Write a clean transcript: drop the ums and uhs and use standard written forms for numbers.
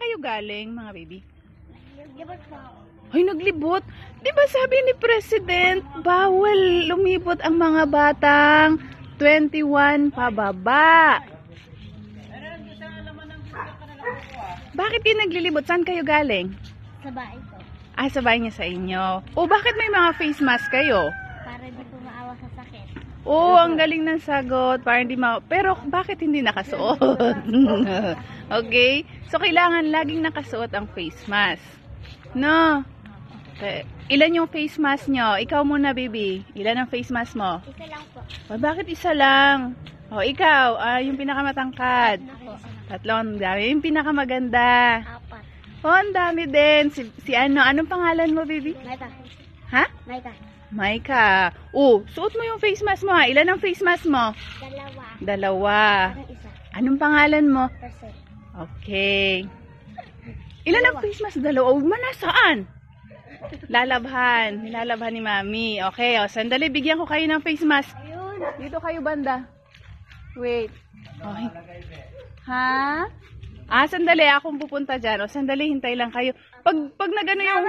kayo galing, mga baby? Naglibot po. Ay, naglibot. Di ba sabi ni President, bawal lumibot ang mga batang 21 pababa. Bakit kayo naglilibot? Saan kayo galing? Sa bahay po. Ah, sa bahay niya sa inyo. O, bakit may mga face mask kayo? Para di po maawa sa sakit. Oo, ang galing ng sagot. Para hindi pero bakit hindi nakasuot? Okay? So, kailangan laging nakasuot ang face mask. No? Okay. Ilan yung face mask nyo? Ikaw muna, baby. Ilan ang face mask mo? Isa lang po. O, bakit isa lang? O, ikaw, yung pinakamatangkad. Ako. Tatlong, dami. Yung pinakamaganda. 4. O, ang dami din. Si anong pangalan mo, baby? Maika. Ha? Maika. Maika. Suot mo yung face mask mo, ha? Ilan ang face mask mo? 2. Dalawa. Parang isa. Anong pangalan mo? Percent. Okay. Ilan ang face mask? Dalawa. Saan? Lalabhan. Nilalabhan ni Mami. Okay, sandali. Bigyan ko kayo ng face mask. Ayun. Dito kayo banda. Wait. Okay. Ha? Sandali. Akong pupunta dyan. Sandali, hintay lang kayo. Pag nagano yung...